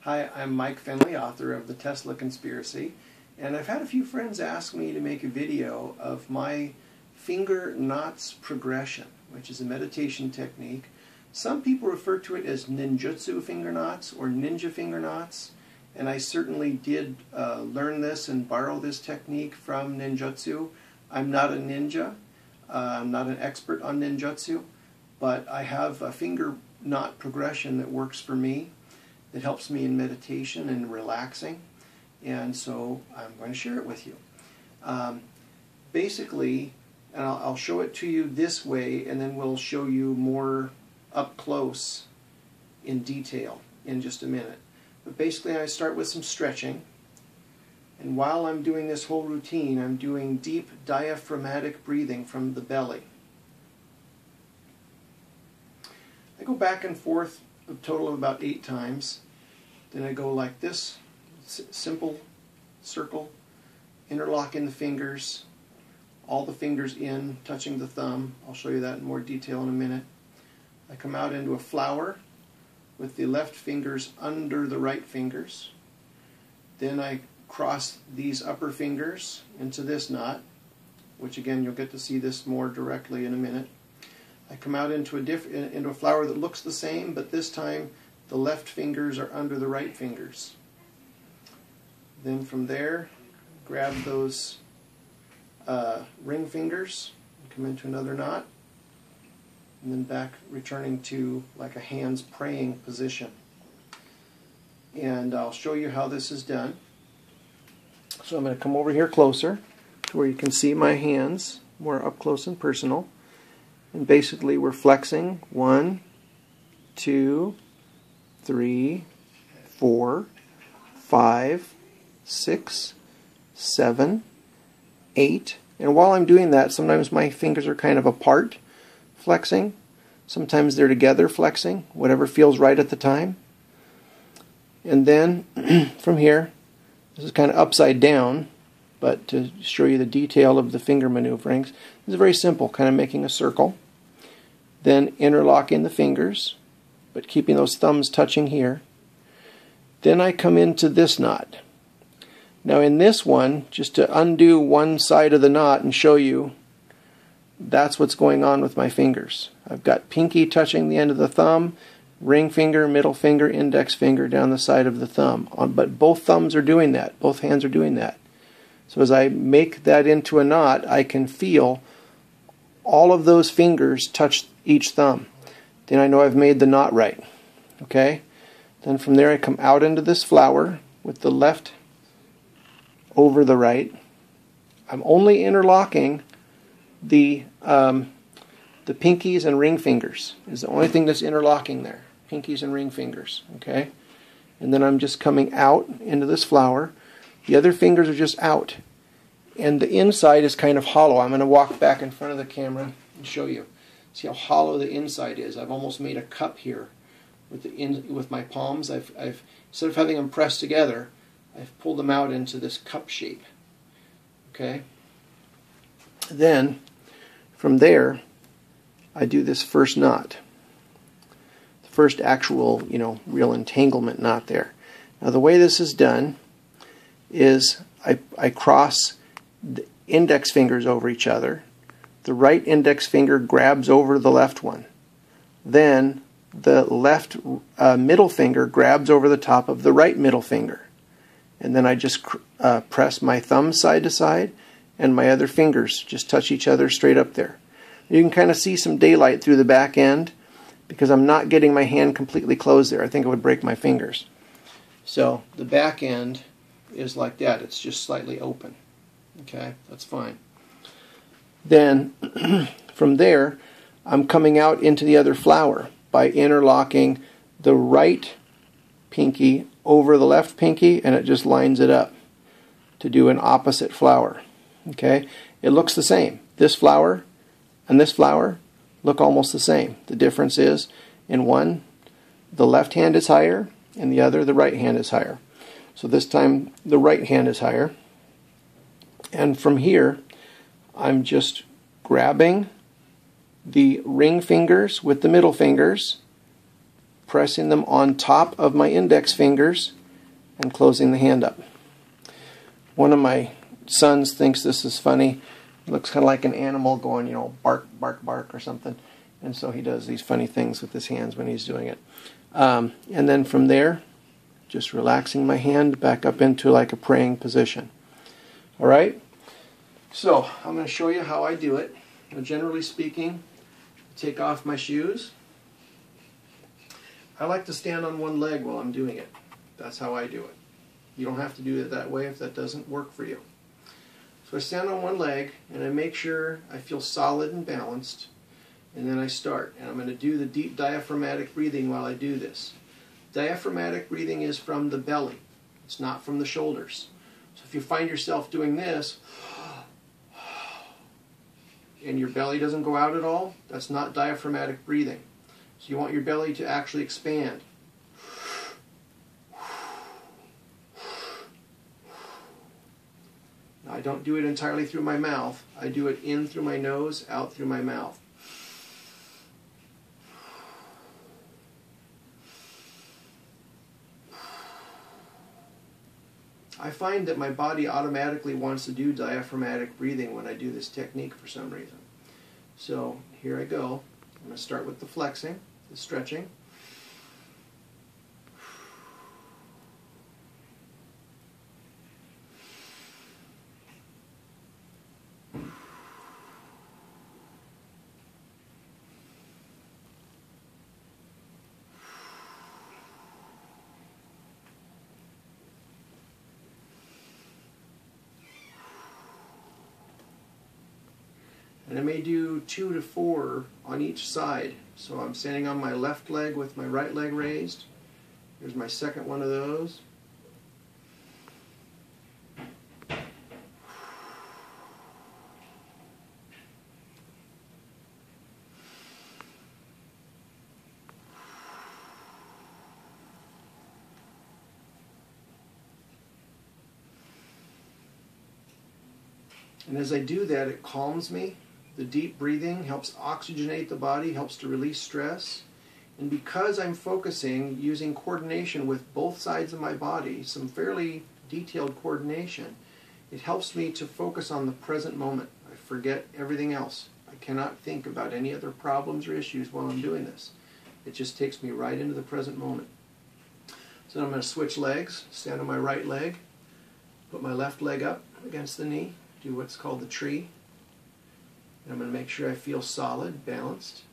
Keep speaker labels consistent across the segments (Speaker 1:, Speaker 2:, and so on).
Speaker 1: Hi, I'm Mike Finley, author of The Tesla Conspiracy, and I've had a few friends ask me to make a video of my finger knots progression, which is a meditation technique. Some people refer to it as ninjutsu finger knots or ninja finger knots, and I certainly did learn this and borrow this technique from ninjutsu. I'm not a ninja, I'm not an expert on ninjutsu, but I have a finger knot progression that works for me. It helps me in meditation and relaxing, and so I'm going to share it with you. Basically, and I'll show it to you this way, and then we'll show you more up close in detail in just a minute. But basically I start with some stretching, and while I'm doing this whole routine, I'm doing deep diaphragmatic breathing from the belly. I go back and forth a total of about 8 times. Then I go like this, simple circle, interlocking the fingers, all the fingers in, touching the thumb. I'll show you that in more detail in a minute. I come out into a flower with the left fingers under the right fingers. Then I cross these upper fingers into this knot, which again you'll get to see this more directly in a minute. I come out into a flower that looks the same, but this time the left fingers are under the right fingers. Then from there, grab those ring fingers and come into another knot, and then back returning to like a hands praying position. And I'll show you how this is done. So I'm going to come over here closer to where you can see my hands more up close and personal. And basically we're flexing 1, 2, 3, 4, 5, 6, 7, 8. And while I'm doing that, sometimes my fingers are kind of apart flexing. Sometimes they're together flexing, whatever feels right at the time. And then from here, this is kind of upside down, but to show you the detail of the finger maneuverings, this is very simple, kind of making a circle. Then interlocking the fingers, but keeping those thumbs touching here. Then I come into this knot. Now in this one, just to undo one side of the knot and show you, that's what's going on with my fingers. I've got pinky touching the end of the thumb, ring finger, middle finger, index finger down the side of the thumb. But both thumbs are doing that. Both hands are doing that. So as I make that into a knot, I can feel all of those fingers touch each thumb. Then I know I've made the knot right. Okay? Then from there I come out into this flower with the left over the right. I'm only interlocking the pinkies and ring fingers. Is the only thing that's interlocking there. Pinkies and ring fingers. Okay? And then I'm just coming out into this flower. The other fingers are just out. And the inside is kind of hollow. I'm going to walk back in front of the camera and show you. See how hollow the inside is. I've almost made a cup here with my palms. I've instead of having them pressed together, I've pulled them out into this cup shape. Okay? Then from there I do this first knot. The first actual, real entanglement knot there. Now the way this is done is I cross the index fingers over each other. The right index finger grabs over the left one. Then the left middle finger grabs over the top of the right middle finger. And then I just press my thumbs side to side, and my other fingers just touch each other straight up there. You can kind of see some daylight through the back end because I'm not getting my hand completely closed there. I think it would break my fingers. So the back end is like that. It's just slightly open. Okay, that's fine. Then from there I'm coming out into the other flower by interlocking the right pinky over the left pinky, and it just lines it up to do an opposite flower. Okay, it looks the same. This flower and this flower look almost the same. The difference is in one the left hand is higher, and the other the right hand is higher. So this time the right hand is higher. And from here I'm just grabbing the ring fingers with the middle fingers pressing them on top of my index fingers and closing the hand up. One of my sons thinks this is funny. It looks kind of like an animal going, bark, bark, bark or something. And so he does these funny things with his hands when he's doing it. And then from there, just relaxing my hand back up into like a praying position. All right? So I'm going to show you how I do it. Generally speaking, take off my shoes. I like to stand on one leg while I'm doing it. That's how I do it. You don't have to do it that way if that doesn't work for you. So I stand on one leg and I make sure I feel solid and balanced, and then I start. And I'm going to do the deep diaphragmatic breathing while I do this. Diaphragmatic breathing is from the belly. It's not from the shoulders. So if you find yourself doing this and your belly doesn't go out at all, that's not diaphragmatic breathing. So you want your belly to actually expand. Now, I don't do it entirely through my mouth. I do it in through my nose, out through my mouth. I find that my body automatically wants to do diaphragmatic breathing when I do this technique for some reason. So here I go. I'm going to start with the flexing, the stretching. And I may do 2 to 4 on each side. So I'm standing on my left leg with my right leg raised. Here's my second one of those. And as I do that, it calms me. The deep breathing helps oxygenate the body, helps to release stress. And because I'm focusing using coordination with both sides of my body, some fairly detailed coordination, it helps me to focus on the present moment. I forget everything else. I cannot think about any other problems or issues while I'm doing this. It just takes me right into the present moment. So I'm going to switch legs, stand on my right leg, put my left leg up against the knee, do what's called the tree. And I'm going to make sure I feel solid, balanced.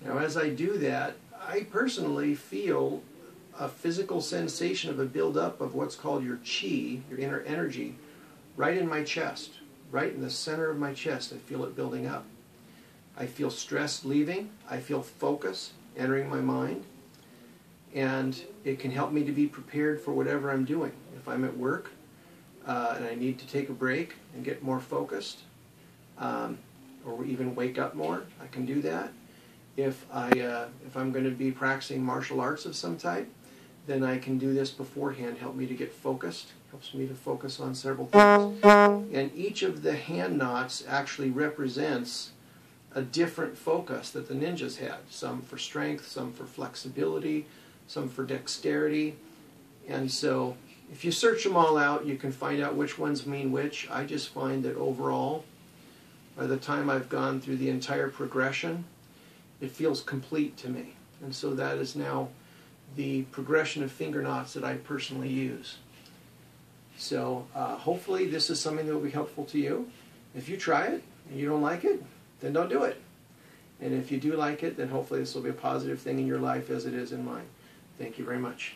Speaker 1: Now as I do that, I personally feel a physical sensation of a buildup of what's called your chi, your inner energy, right in my chest, right in the center of my chest. I feel it building up. I feel stress leaving. I feel focus entering my mind. And it can help me to be prepared for whatever I'm doing. If I'm at work and I need to take a break and get more focused, or even wake up more, I can do that. If I'm going to be practicing martial arts of some type, then I can do this beforehand, help me to get focused, helps me to focus on several things. And each of the hand knots actually represents a different focus that the ninjas had. Some for strength, some for flexibility, some for dexterity. And so if you search them all out, you can find out which ones mean which. I just find that overall, by the time I've gone through the entire progression, it feels complete to me. And so that is now the progression of finger knots that I personally use. So hopefully this is something that will be helpful to you. If you try it and you don't like it, then don't do it. And if you do like it, then hopefully this will be a positive thing in your life as it is in mine. Thank you very much.